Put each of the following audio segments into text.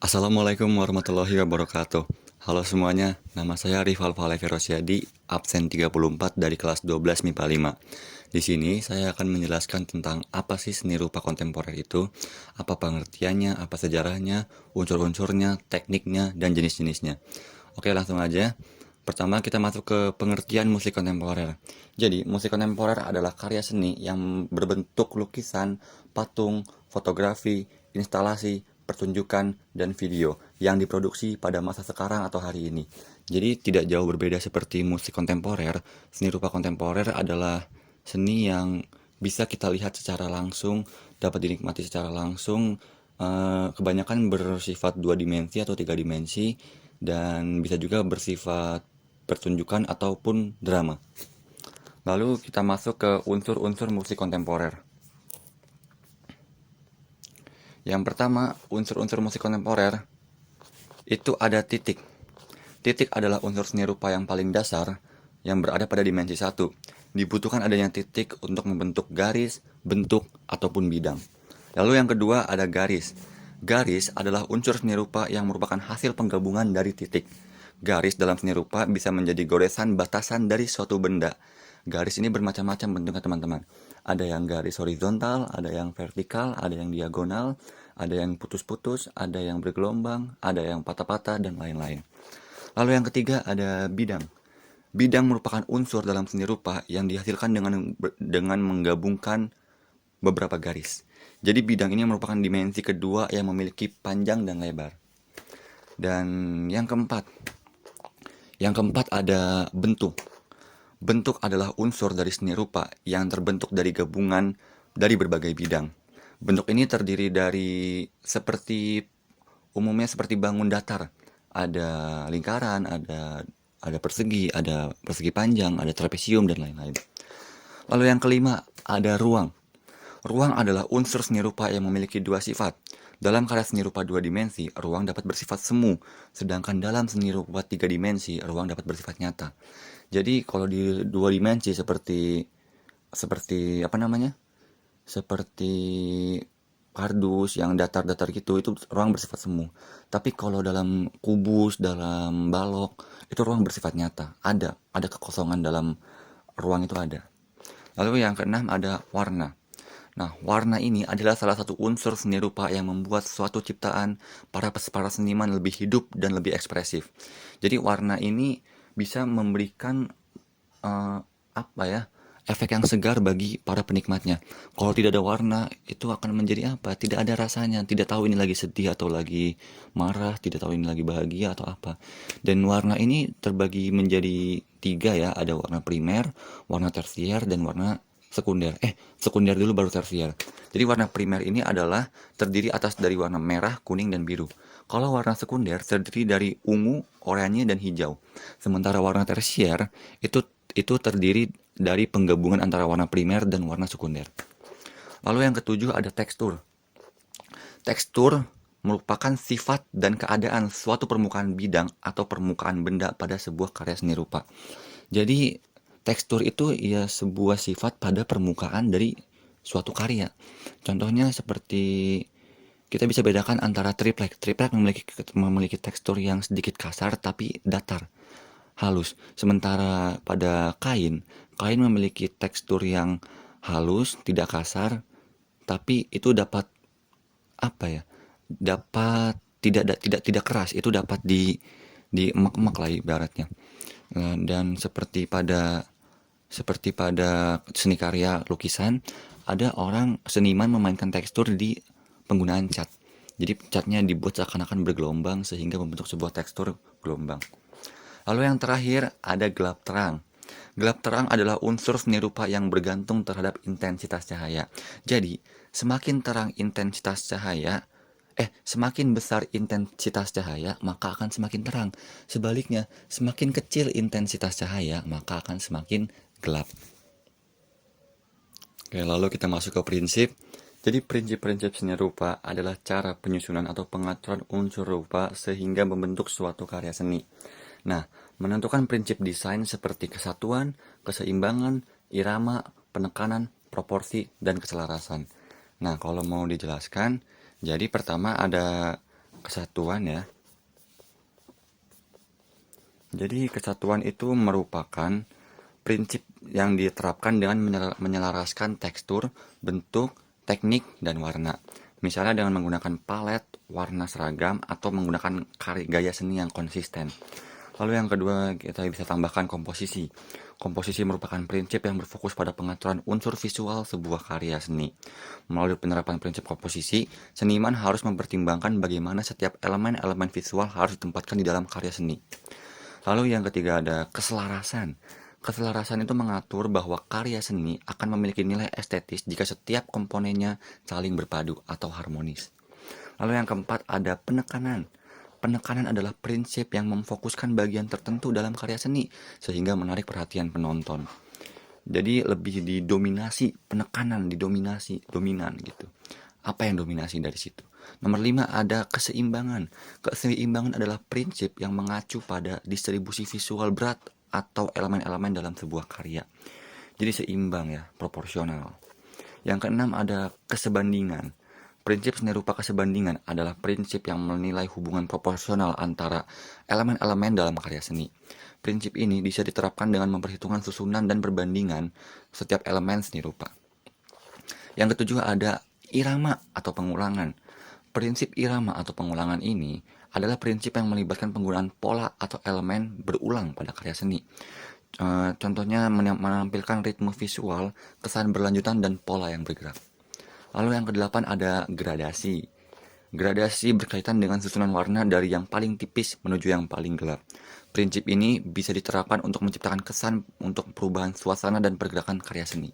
Assalamualaikum warahmatullahi wabarakatuh. Halo semuanya, nama saya Rival Valevi Rosyadi, absen 34 dari kelas 12 MIPA 5. Di sini saya akan menjelaskan tentang apa sih seni rupa kontemporer itu, apa pengertiannya, apa sejarahnya, unsur-unsurnya, tekniknya, dan jenis-jenisnya. Oke, langsung aja. Pertama kita masuk ke pengertian musik kontemporer. Jadi, musik kontemporer adalah karya seni yang berbentuk lukisan, patung, fotografi, instalasi, pertunjukan, dan video yang diproduksi pada masa sekarang atau hari ini. Jadi tidak jauh berbeda seperti musik kontemporer, seni rupa kontemporer adalah seni yang bisa kita lihat secara langsung, dapat dinikmati secara langsung, kebanyakan bersifat dua dimensi atau tiga dimensi, dan bisa juga bersifat pertunjukan ataupun drama. Lalu kita masuk ke unsur-unsur musik kontemporer. Yang pertama, unsur-unsur musik kontemporer itu ada titik. Titik adalah unsur seni rupa yang paling dasar yang berada pada dimensi satu. Dibutuhkan adanya titik untuk membentuk garis, bentuk, ataupun bidang. Lalu yang kedua ada garis. Garis adalah unsur seni rupa yang merupakan hasil penggabungan dari titik. Garis dalam seni rupa bisa menjadi goresan batasan dari suatu benda. Garis ini bermacam-macam bentuknya teman-teman. Ada yang garis horizontal, ada yang vertikal, ada yang diagonal, ada yang putus-putus, ada yang bergelombang, ada yang patah-patah, dan lain-lain. Lalu yang ketiga ada bidang. Bidang merupakan unsur dalam seni rupa yang dihasilkan dengan menggabungkan beberapa garis. Jadi bidang ini merupakan dimensi kedua yang memiliki panjang dan lebar. Dan yang keempat ada bentuk. Bentuk adalah unsur dari seni rupa yang terbentuk dari gabungan dari berbagai bidang. Bentuk ini terdiri dari umumnya seperti bangun datar. Ada lingkaran, ada persegi panjang, ada trapesium dan lain-lain. Lalu yang kelima ada ruang. Ruang adalah unsur seni rupa yang memiliki dua sifat. Dalam karya seni rupa dua dimensi, ruang dapat bersifat semu, sedangkan dalam seni rupa tiga dimensi, ruang dapat bersifat nyata. Jadi kalau di dua dimensi seperti apa namanya? Seperti kardus yang datar-datar gitu, itu ruang bersifat semu. Tapi kalau dalam kubus, dalam balok, itu ruang bersifat nyata. Ada kekosongan dalam ruang itu ada. Lalu yang keenam ada warna. Nah, warna ini adalah salah satu unsur seni rupa yang membuat suatu ciptaan para seniman lebih hidup dan lebih ekspresif. Jadi warna ini bisa memberikan eh, apa ya, efek yang segar bagi para penikmatnya. Kalau tidak ada warna, itu akan menjadi apa? Tidak ada rasanya, tidak tahu ini lagi sedih atau lagi marah, tidak tahu ini lagi bahagia atau apa. Dan warna ini terbagi menjadi tiga ya, ada warna primer, warna tersier, dan warna sekunder. Sekunder dulu baru tersier. Jadi warna primer ini adalah terdiri atas dari warna merah, kuning, dan biru. Kalau warna sekunder terdiri dari ungu, oranye, dan hijau. Sementara warna tersier itu terdiri dari penggabungan antara warna primer dan warna sekunder. Lalu yang ketujuh ada tekstur. Tekstur merupakan sifat dan keadaan suatu permukaan bidang atau permukaan benda pada sebuah karya seni rupa. Jadi tekstur itu ya sebuah sifat pada permukaan dari suatu karya. Contohnya seperti kita bisa bedakan antara triplek. Triplek memiliki tekstur yang sedikit kasar tapi datar, halus. Sementara pada kain memiliki tekstur yang halus, tidak kasar, tapi itu dapat apa ya? Dapat tidak keras, itu dapat di emak-emak lah ibaratnya. Dan seperti pada seni karya lukisan, ada orang seniman memainkan tekstur di penggunaan cat. Jadi catnya dibuat seakan-akan bergelombang sehingga membentuk sebuah tekstur gelombang. Lalu yang terakhir ada gelap terang. Gelap terang adalah unsur seni rupa yang bergantung terhadap intensitas cahaya. Jadi, semakin terang intensitas cahaya, semakin besar intensitas cahaya, maka akan semakin terang. Sebaliknya, semakin kecil intensitas cahaya, maka akan semakin gelap. Oke, lalu kita masuk ke prinsip. Jadi prinsip-prinsip seni rupa adalah cara penyusunan atau pengaturan unsur rupa sehingga membentuk suatu karya seni. Nah, menentukan prinsip desain seperti kesatuan, keseimbangan, irama, penekanan, proporsi, dan keselarasan. Nah, kalau mau dijelaskan, jadi pertama ada kesatuan ya. Jadi kesatuan itu merupakan prinsip yang diterapkan dengan menyelaraskan tekstur, bentuk, teknik, dan warna. Misalnya dengan menggunakan palet, warna seragam, atau menggunakan gaya seni yang konsisten. Lalu yang kedua, kita bisa tambahkan komposisi. Komposisi merupakan prinsip yang berfokus pada pengaturan unsur visual sebuah karya seni. Melalui penerapan prinsip komposisi, seniman harus mempertimbangkan bagaimana setiap elemen-elemen visual harus ditempatkan di dalam karya seni. Lalu yang ketiga ada keselarasan. Keselarasan itu mengatur bahwa karya seni akan memiliki nilai estetis jika setiap komponennya saling berpadu atau harmonis. Lalu yang keempat ada penekanan. Penekanan adalah prinsip yang memfokuskan bagian tertentu dalam karya seni sehingga menarik perhatian penonton. Jadi lebih didominasi, penekanan didominasi, dominan gitu. Apa yang dominasi dari situ? Nomor 5 ada keseimbangan. Keseimbangan adalah prinsip yang mengacu pada distribusi visual berat atau elemen-elemen dalam sebuah karya. Jadi seimbang ya, proporsional. Yang keenam ada kesebandingan. Prinsip seni rupa kesebandingan adalah prinsip yang menilai hubungan proporsional antara elemen-elemen dalam karya seni. Prinsip ini bisa diterapkan dengan memperhitungkan susunan dan perbandingan setiap elemen seni rupa. Yang ketujuh ada irama atau pengulangan. Prinsip irama atau pengulangan ini adalah prinsip yang melibatkan penggunaan pola atau elemen berulang pada karya seni. Contohnya menampilkan ritme visual, kesan berlanjutan, dan pola yang bergerak. Lalu yang kedelapan ada gradasi. Gradasi berkaitan dengan susunan warna dari yang paling tipis menuju yang paling gelap. Prinsip ini bisa diterapkan untuk menciptakan kesan untuk perubahan suasana dan pergerakan karya seni.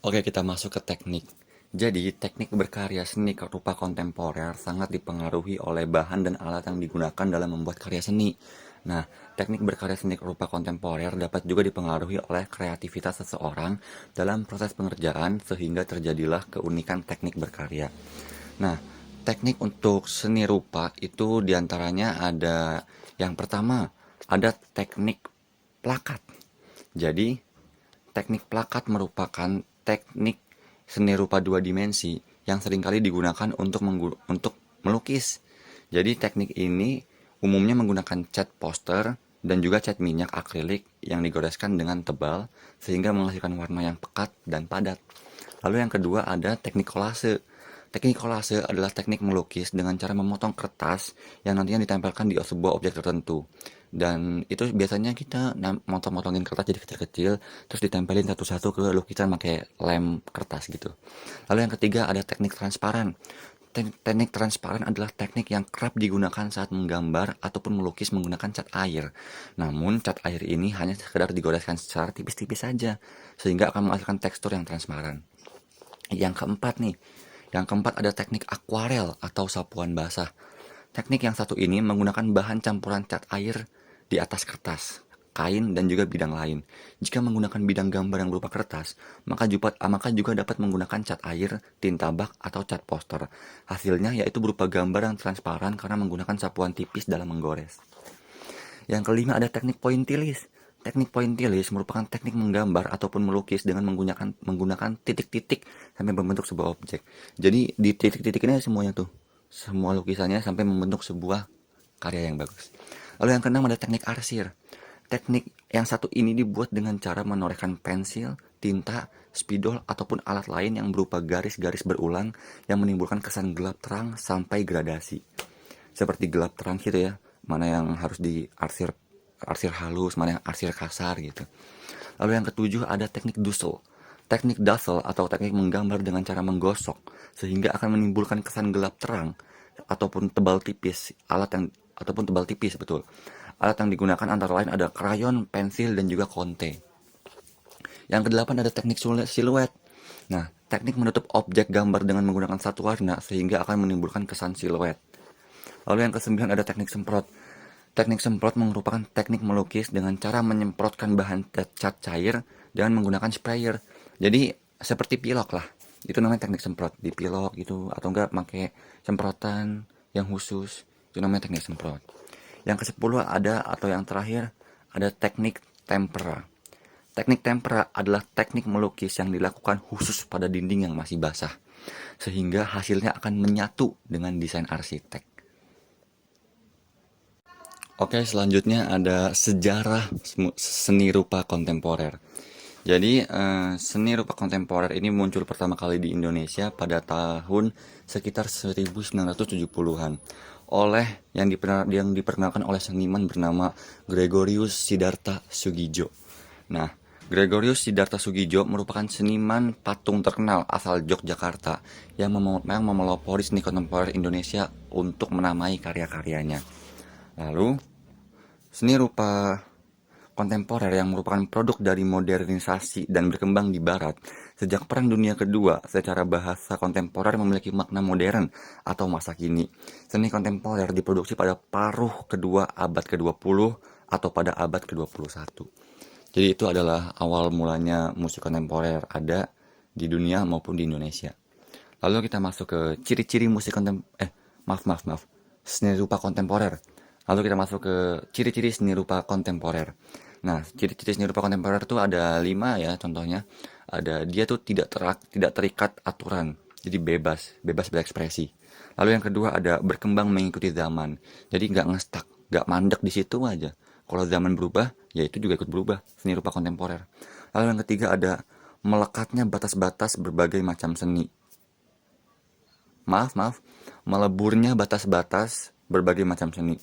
Oke, kita masuk ke teknik. Jadi, teknik berkarya seni rupa kontemporer sangat dipengaruhi oleh bahan dan alat yang digunakan dalam membuat karya seni. Nah, teknik berkarya seni rupa kontemporer dapat juga dipengaruhi oleh kreativitas seseorang dalam proses pengerjaan sehingga terjadilah keunikan teknik berkarya. Nah, teknik untuk seni rupa itu diantaranya ada yang pertama, ada teknik plakat. Jadi, teknik plakat merupakan teknik seni rupa dua dimensi yang seringkali digunakan untuk melukis. Jadi teknik ini umumnya menggunakan cat poster dan juga cat minyak akrilik yang digoreskan dengan tebal sehingga menghasilkan warna yang pekat dan padat. Lalu yang kedua ada teknik kolase. Teknik kolase adalah teknik melukis dengan cara memotong kertas yang nantinya ditempelkan di sebuah objek tertentu. Dan itu biasanya kita motong-motongin kertas jadi kecil-kecil, terus ditempelin satu-satu ke lukisan pakai lem kertas gitu. Lalu yang ketiga ada teknik transparan. Teknik transparan adalah teknik yang kerap digunakan saat menggambar ataupun melukis menggunakan cat air. Namun, cat air ini hanya sekedar digoreskan secara tipis-tipis saja, sehingga akan menghasilkan tekstur yang transparan. Yang keempat ada teknik akuarel atau sapuan basah. Teknik yang satu ini menggunakan bahan campuran cat air di atas kertas, kain, dan juga bidang lain. Jika menggunakan bidang gambar yang berupa kertas, maka juga dapat menggunakan cat air, tinta bak, atau cat poster. Hasilnya yaitu berupa gambar yang transparan karena menggunakan sapuan tipis dalam menggores. Yang kelima ada teknik pointillis. Teknik pointillis merupakan teknik menggambar ataupun melukis dengan menggunakan titik-titik sampai membentuk sebuah objek. Jadi di titik-titik ini semuanya tuh, semua lukisannya sampai membentuk sebuah karya yang bagus. Lalu yang keenam ada teknik arsir. Teknik yang satu ini dibuat dengan cara menorehkan pensil, tinta, spidol, ataupun alat lain yang berupa garis-garis berulang yang menimbulkan kesan gelap terang sampai gradasi. Seperti gelap terang gitu ya, mana yang harus diarsir arsir halus, mana yang arsir kasar gitu. Lalu yang ketujuh ada teknik Dussel. Teknik Dussel atau teknik menggambar dengan cara menggosok sehingga akan menimbulkan kesan gelap terang ataupun tebal tipis, betul. Alat yang digunakan antara lain ada krayon, pensil, dan juga konte. Yang kedelapan ada teknik siluet. Nah, teknik menutup objek gambar dengan menggunakan satu warna sehingga akan menimbulkan kesan siluet. Lalu yang kesembilan ada teknik semprot. Teknik semprot merupakan teknik melukis dengan cara menyemprotkan bahan cat cair dengan menggunakan sprayer. Jadi seperti pilok lah. Itu namanya teknik semprot. Di pilok gitu atau enggak pakai semprotan yang khusus. Itu namanya teknik semprot. Yang ke-10 ada atau yang terakhir ada teknik tempera. Teknik tempera adalah teknik melukis yang dilakukan khusus pada dinding yang masih basah. sehingga hasilnya akan menyatu dengan desain arsitek. Oke, selanjutnya ada sejarah seni rupa kontemporer. Jadi, seni rupa kontemporer ini muncul pertama kali di Indonesia pada tahun sekitar 1970-an oleh yang diperkenalkan oleh seniman bernama Gregorius Siddhartha Sugijjo. Nah, Gregorius Siddhartha Sugijjo merupakan seniman patung terkenal asal Yogyakarta yang memelopori seni kontemporer Indonesia untuk menamai karya-karyanya. Lalu, seni rupa kontemporer yang merupakan produk dari modernisasi dan berkembang di Barat. Sejak Perang Dunia Kedua, secara bahasa kontemporer memiliki makna modern atau masa kini. Seni kontemporer diproduksi pada paruh kedua abad ke-20 atau pada abad ke-21. Jadi itu adalah awal mulanya musik kontemporer ada di dunia maupun di Indonesia. Lalu kita masuk ke ciri-ciri musik seni rupa kontemporer. Lalu kita masuk ke ciri-ciri seni rupa kontemporer. Nah, ciri-ciri seni rupa kontemporer itu ada 5 ya contohnya. Dia tuh tidak terikat aturan, jadi bebas berekspresi. Lalu yang kedua ada berkembang mengikuti zaman. Jadi nggak ngestak, nggak mandek di situ aja. Kalau zaman berubah, ya itu juga ikut berubah, seni rupa kontemporer. Lalu yang ketiga ada melekatnya batas-batas berbagai macam seni. Meleburnya batas-batas berbagai macam seni.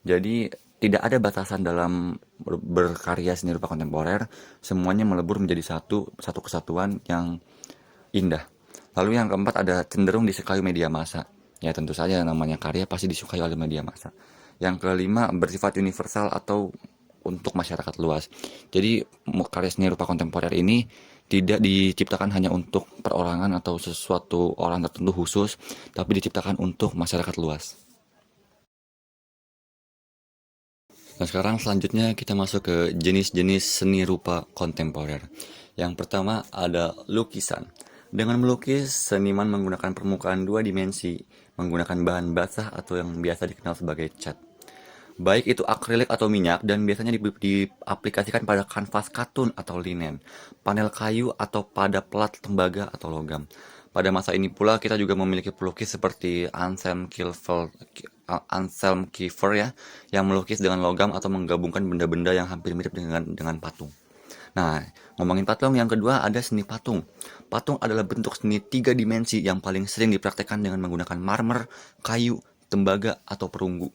Jadi tidak ada batasan dalam berkarya seni rupa kontemporer, semuanya melebur menjadi satu kesatuan yang indah. Lalu yang keempat ada cenderung disukai media massa. Ya tentu saja namanya karya pasti disukai oleh media massa. Yang kelima bersifat universal atau untuk masyarakat luas. Jadi karya seni rupa kontemporer ini tidak diciptakan hanya untuk perorangan atau sesuatu orang tertentu khusus, tapi diciptakan untuk masyarakat luas. Nah sekarang selanjutnya kita masuk ke jenis-jenis seni rupa kontemporer. Yang pertama ada lukisan. Dengan melukis, seniman menggunakan permukaan 2 dimensi, menggunakan bahan basah atau yang biasa dikenal sebagai cat. Baik itu akrilik atau minyak dan biasanya diaplikasikan pada kanvas katun atau linen, panel kayu atau pada plat tembaga atau logam. Pada masa ini pula kita juga memiliki pelukis seperti Anselm Kiefer ya, yang melukis dengan logam atau menggabungkan benda-benda yang hampir mirip dengan patung. Nah, ngomongin patung, yang kedua ada seni patung. Patung adalah bentuk seni 3 dimensi yang paling sering dipraktekkan dengan menggunakan marmer, kayu, tembaga, atau perunggu.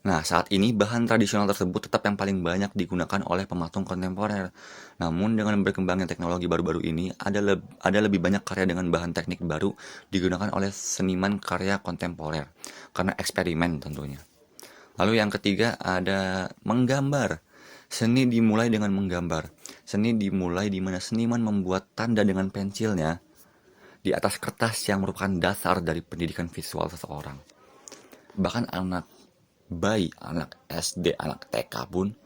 Nah, saat ini bahan tradisional tersebut tetap yang paling banyak digunakan oleh pematung kontemporer. Namun, dengan berkembangnya teknologi baru-baru ini, ada lebih banyak karya dengan bahan teknik baru digunakan oleh seniman karya kontemporer, karena eksperimen tentunya. Lalu yang ketiga ada menggambar. Seni dimulai dengan menggambar. Seni dimulai di mana seniman membuat tanda dengan pensilnya di atas kertas yang merupakan dasar dari pendidikan visual seseorang. Bahkan anak bayi, anak SD, anak TK pun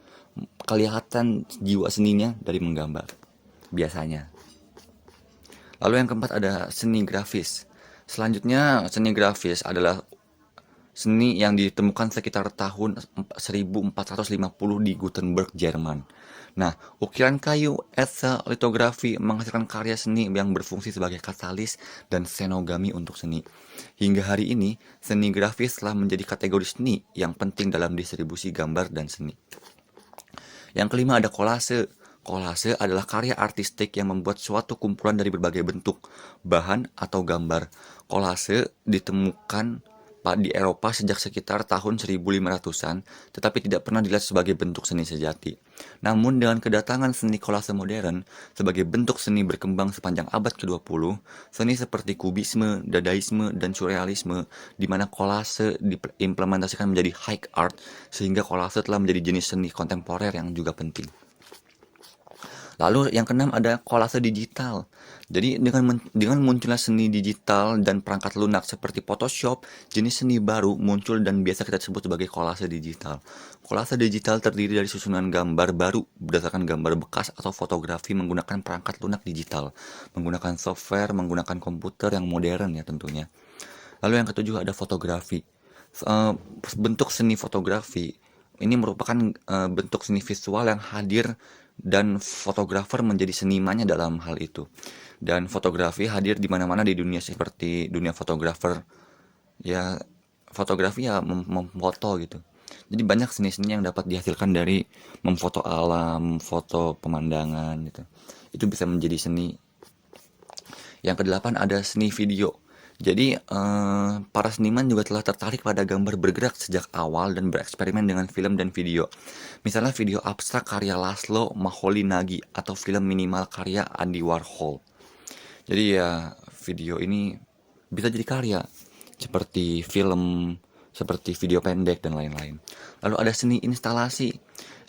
kelihatan jiwa seninya dari menggambar biasanya. Lalu yang keempat ada seni grafis. Selanjutnya seni grafis adalah seni yang ditemukan sekitar tahun 1450 di Gutenberg, Jerman. Nah, ukiran kayu, esa, litografi menghasilkan karya seni yang berfungsi sebagai katalis dan scenogami untuk seni. Hingga hari ini, seni grafis telah menjadi kategori seni yang penting dalam distribusi gambar dan seni. Yang kelima ada kolase. Kolase adalah karya artistik yang membuat suatu kumpulan dari berbagai bentuk, bahan, atau gambar. Kolase ditemukan di Eropa sejak sekitar tahun 1500-an, tetapi tidak pernah dilihat sebagai bentuk seni sejati. Namun dengan kedatangan seni kolase modern sebagai bentuk seni berkembang sepanjang abad ke-20, seni seperti kubisme, dadaisme, dan surrealisme, di mana kolase diimplementasikan menjadi high art, sehingga kolase telah menjadi jenis seni kontemporer yang juga penting. Lalu yang keenam ada kolase digital. Jadi dengan munculnya seni digital dan perangkat lunak seperti Photoshop, jenis seni baru muncul dan biasa kita sebut sebagai kolase digital. Kolase digital terdiri dari susunan gambar baru berdasarkan gambar bekas atau fotografi menggunakan perangkat lunak digital, menggunakan software, menggunakan komputer yang modern ya tentunya. Lalu yang ketujuh ada fotografi. Bentuk seni fotografi ini merupakan bentuk seni visual yang hadir dan fotografer menjadi senimannya dalam hal itu. Dan fotografi hadir di mana-mana di dunia seperti dunia fotografer ya, fotografi ya memfoto gitu. Jadi banyak seni-seni yang dapat dihasilkan dari memfoto alam, foto pemandangan gitu. Itu bisa menjadi seni. Yang kedelapan ada seni video. Jadi para seniman juga telah tertarik pada gambar bergerak sejak awal dan bereksperimen dengan film dan video. Misalnya video abstrak karya Laszlo Moholy-Nagy atau film minimal karya Andy Warhol. Jadi ya video ini bisa jadi karya seperti film, seperti video pendek dan lain-lain. Lalu ada seni instalasi.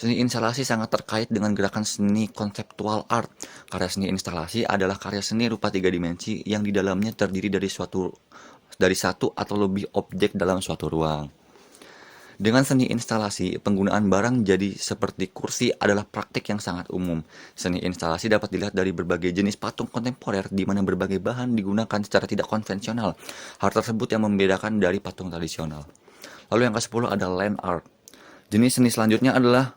Seni instalasi sangat terkait dengan gerakan seni konseptual art. Karya seni instalasi adalah karya seni rupa tiga dimensi yang di dalamnya terdiri dari satu atau lebih objek dalam suatu ruang. Dengan seni instalasi, penggunaan barang jadi seperti kursi adalah praktik yang sangat umum. Seni instalasi dapat dilihat dari berbagai jenis patung kontemporer di mana berbagai bahan digunakan secara tidak konvensional. Hal tersebut yang membedakan dari patung tradisional. Lalu yang ke-10 ada land art. Jenis seni selanjutnya adalah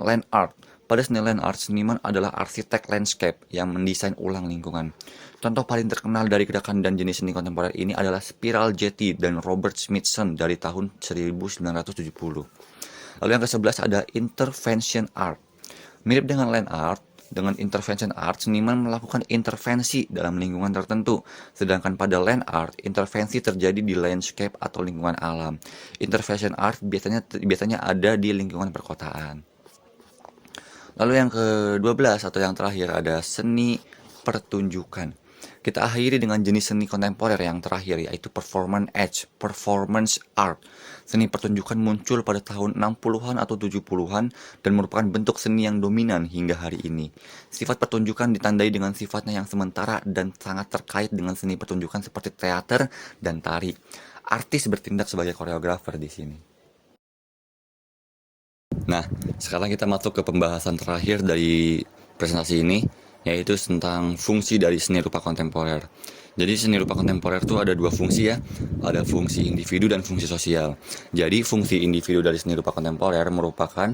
land art. Pada seni land art, seniman adalah arsitek landscape yang mendesain ulang lingkungan. Contoh paling terkenal dari gerakan dan jenis seni kontemporer ini adalah Spiral Jetty dan Robert Smithson dari tahun 1970. Lalu yang ke-11 ada intervention art. Mirip dengan land art, dengan intervention art, seniman melakukan intervensi dalam lingkungan tertentu. Sedangkan pada land art, intervensi terjadi di landscape atau lingkungan alam. Intervention art biasanya ada di lingkungan perkotaan. Lalu yang ke-12 atau yang terakhir ada seni pertunjukan. Kita akhiri dengan jenis seni kontemporer yang terakhir, yaitu performance art. Seni pertunjukan muncul pada tahun 60-an atau 70-an dan merupakan bentuk seni yang dominan hingga hari ini. Sifat pertunjukan ditandai dengan sifatnya yang sementara dan sangat terkait dengan seni pertunjukan seperti teater dan tari. Artis bertindak sebagai koreografer di sini. Nah, sekarang kita masuk ke pembahasan terakhir dari presentasi ini, yaitu tentang fungsi dari seni rupa kontemporer. Jadi seni rupa kontemporer itu ada dua fungsi ya, ada fungsi individu dan fungsi sosial. Jadi fungsi individu dari seni rupa kontemporer merupakan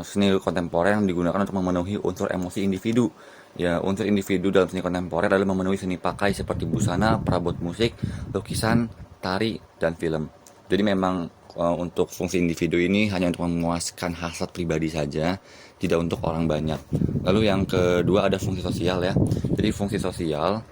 seni kontemporer yang digunakan untuk memenuhi unsur emosi individu. Ya, unsur individu dalam seni kontemporer adalah memenuhi seni pakai seperti busana, perabot musik, lukisan, tari, dan film. Jadi memang untuk fungsi individu ini hanya untuk memuaskan hasrat pribadi saja, tidak untuk orang banyak. Lalu yang kedua ada fungsi sosial ya. Jadi fungsi sosial,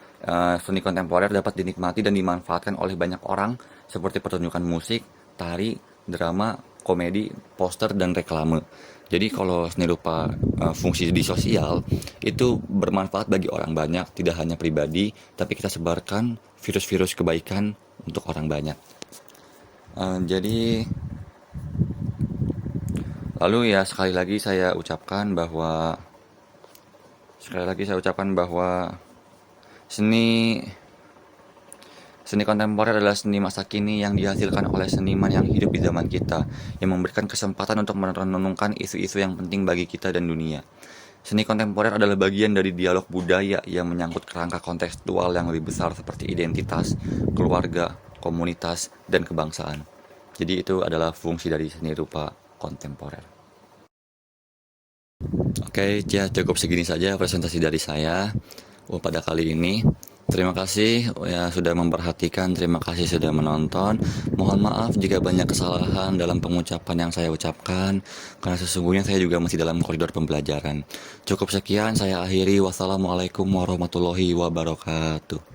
seni kontemporer dapat dinikmati dan dimanfaatkan oleh banyak orang seperti pertunjukan musik, tari, drama, komedi, poster, dan reklame. Jadi kalau seni rupa fungsi di sosial itu bermanfaat bagi orang banyak, tidak hanya pribadi, tapi kita sebarkan virus-virus kebaikan untuk orang banyak. Jadi lalu ya sekali lagi saya ucapkan bahwa seni kontemporer adalah seni masa kini yang dihasilkan oleh seniman yang hidup di zaman kita, yang memberikan kesempatan untuk merenungkan isu-isu yang penting bagi kita dan dunia. Seni kontemporer adalah bagian dari dialog budaya yang menyangkut kerangka kontekstual yang lebih besar seperti identitas, keluarga, komunitas, dan kebangsaan. Jadi itu adalah fungsi dari seni rupa kontemporer. Oke, ya cukup segini saja presentasi dari saya pada kali ini. Terima kasih ya sudah memperhatikan, terima kasih sudah menonton. Mohon maaf jika banyak kesalahan dalam pengucapan yang saya ucapkan, karena sesungguhnya saya juga masih dalam koridor pembelajaran. Cukup sekian, saya akhiri. Wassalamualaikum warahmatullahi wabarakatuh.